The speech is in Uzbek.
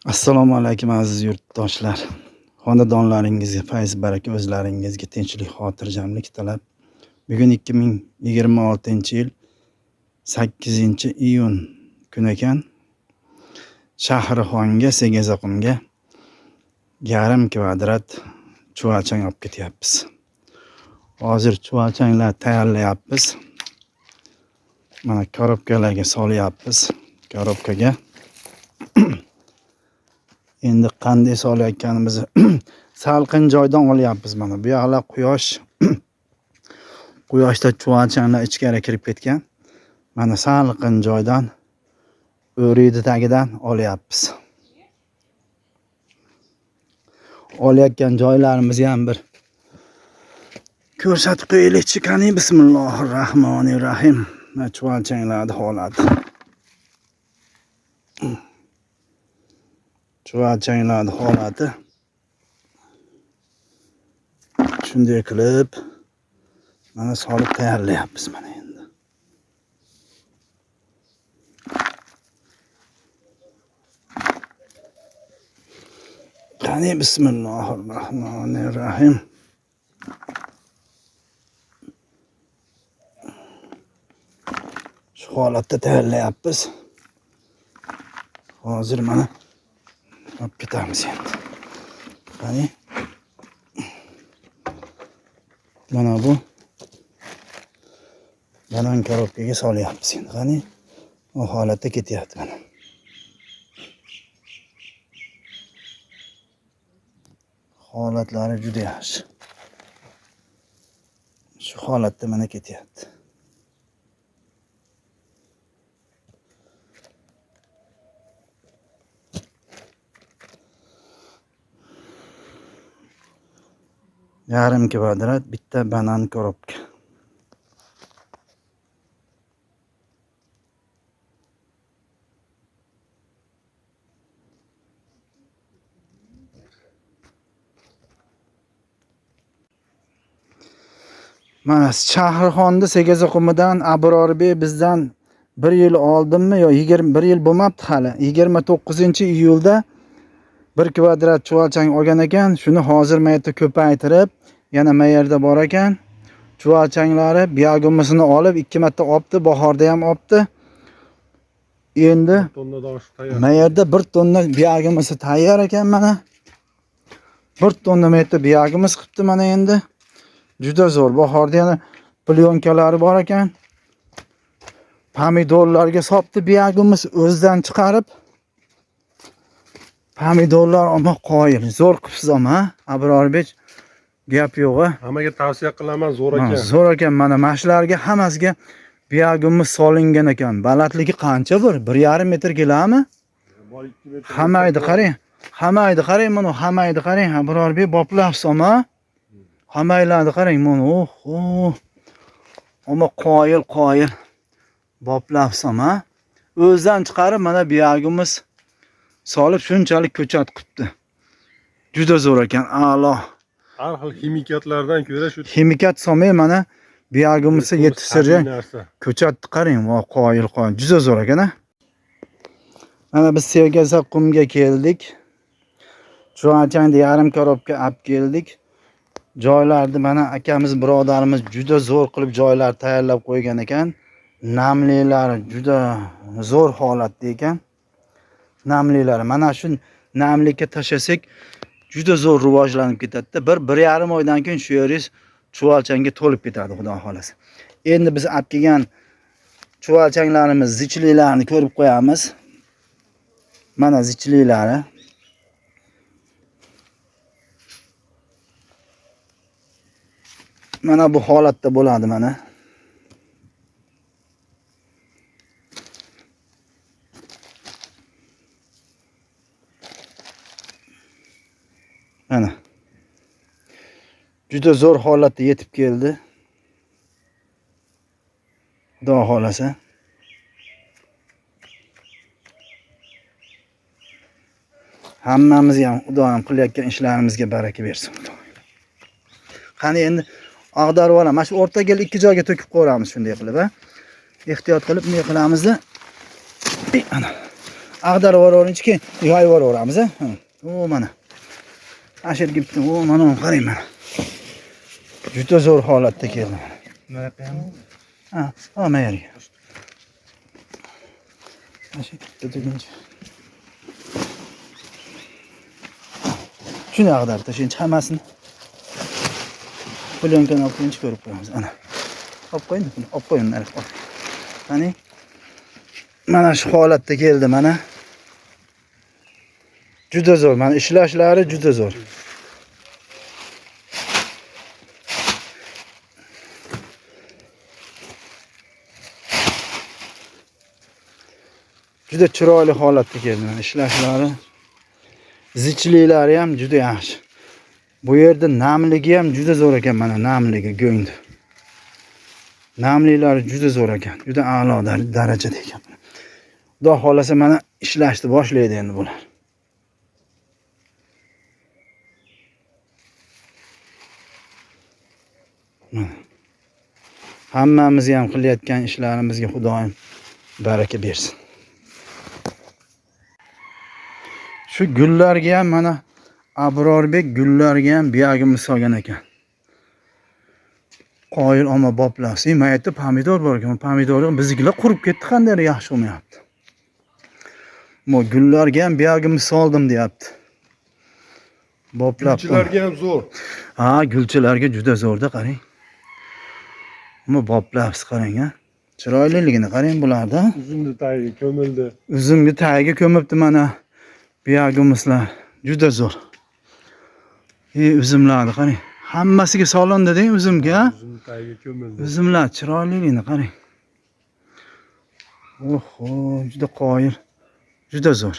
Assalomu alaykum aziz yurtdoshlar. Xonadonlaringizga fayz baraka, o'zlaringizga tinchlik, xotirjamlik tilab, bugun 2026-yil 8-iyun kun ekan. Shahrixonga, Segazaqumga yarim kvadrat chuvalchang olib ketyapmiz. Hozir chuvalchanglar tayyorlayapmiz. Mana korobkalarga solyapmiz. Korobkaga endi qanday solayotganimizni salqin joydan olyapmiz. Mana bu yoqlar quyoshda chuvalchanglar ichkari kirib ketgan. Mana salqin joydan o'riydi tagidan olyapmiz. Olayotgan joylarimizni ham bir ko'rsatib qo'yaylik. Qani bismillahirrohmanirrohim. Mana chuvalchanglarning holati. Chuvalchanglarning holati shunday qilib mana solib tayyorlayapmiz mana endi. Qani bismillahirrohmanirrohim. Shu holatda tayyorlayapmiz. Hozir mana olib ketamiz endi. Qani mana bu banan korobkaga solyapmiz endi. Qani bu holatda ketyapti mana. Holatlari juda yaxshi. Shu holatda mana ketyapti. Yarim kvadrat bitta banan korobka. Mana Shahrixonda Segazaqumidan Abrorbek bizdan 1 yil oldinmi yo 21 yil bo'lmabdi hali. 29-iyulda 1 kvadrat chuvalchang olgan ekan. Shuni hozir mayerda ko'paytirib, yana mayerda bor ekan. Chuvalchanglari biyagumisini olib 2 marta olibdi, bahorda ham olibdi. Endi mayerda 1 tonna biyagumisi tayyor ekan mana. 1 tonna mayerda biyagimiz qilibdi mana endi. Juda zo'r. Bahorda yana plyonkalari bor ekan. Pomidorlarga sopdi biyagimiz o'zdan chiqarib. Pomidorlar ama qoyil. Zo'r qilibsiz ama. Abrorbek gap yo'q-a. Hammaga tavsiya qilaman, zo'r ekan. Zo'r ekan. Mana mashlarga hammasiga biyagimiz solingan ekan. Balandligi qancha bir? 1,5 metr kelami? Hammaydi qarang. Hammaydi qarang mana, hammaydi qarang. Abrorbek boplabsiz ama. Hammaylarni qarang mana. Oh. Ama qoyil. Boplabsiz ama. O'zdan chiqarib mana biyagimiz solib shunchalik ko'chat qilibdi. Juda zo'r ekan, a'lo. Har xil ximikatlardan ko'ra shu Ximikat solmay mana biyagimizni yetishtirgan ko'chatni qarang, va qoyil. Juda zo'r ekan-a. Mana biz Segazaqumga keldik. Chuvalchangni yarim korobka olib keldik. Joylarni mana akamiz, birodarimiz juda zo'r qilib joylar tayyorlab qo'ygan ekan. Namlilari juda zo'r holatda ekan. Namlilari mana shu namlikka tashasak juda zo'r rivojlanib ketadi. 1,5 oydan keyin shu yeringiz chuvalchangga to'lib ketadi, xudo xolasa. Endi biz olib kelgan chuvalchanglarimiz, zichlilarni ko'rib qo'yamiz. Mana zichlilari. Mana bu holatda bo'ladi mana. Mana. Juda zo'r holatda yetib keldi. Xudo xolasa. Hammamiz ham Xudo ham qilayotgan ishlarimizga baraka bersin. Qani endi ag'darib olamiz. Mana shu o'rtaga 2 joyga to'kib qo'yamiz shunday qilib, ha. Ehtiyot qilib bunday qilamiz-da. Ana. ag'darib yuboraverinchi, keyin yoyib yuboramiz, ha. O, mana. Ashir gibdi. O, mana qarang mana. Juda zo'r holatda keldi. Mana qo'yamiz. Ha, mana yerga. Ashir gibdi deguncha. Shuni ag'darib tashlayinchi hammasini. Pulyonkani olib kelib ko'rib qo'yamiz. Ana. Olib qo'ying, olib qo'ying narx. Qani? Mana shu holatda keldi mana. Juda zo'r. Mana ishlashlari juda zo'r. Juda chiroyli holatda keldi mana ishlashlari. Zichliklari ham juda yaxshi. Bu yerda namligi ham juda zo'r ekan mana namligi go'ngdi. Namliklari juda zo'r ekan. Juda a'lo darajada ekan. Xudo xolasa mana ishlashni boshlaydi endi bular. Hammamiz ham qilayotgan ishlarimizga Xudoyim baraka bersin. Shu gullarga ham mana Abrorbek gullarga ham buyagimni solgan ekan. Qoyil oma boplasi. Mayatda pomidor bor ekan. Pomidorni biznikilar qurib ketdi, qanday yaxshi olmayapti. Bu gullarga ham buyagimni soldim deyapti. Boplab. Gulchilarga ham zo'r. Ha, gulchilarga juda zo'rda qarang. Buni boplabsiz qarang, ha. Chiroyliligini qarang bularda. Uzumni tagiga ko'mildi. Uzumni tagiga ko'mibdi mana. Buyagimizlar juda zo'r. Uzumlarni qarang. Hammasiga solindi-deng uzumga. Uzumni tagiga ko'mildi. Uzumlar chiroyliligini qarang. Oho, juda qoyil. Juda zo'r.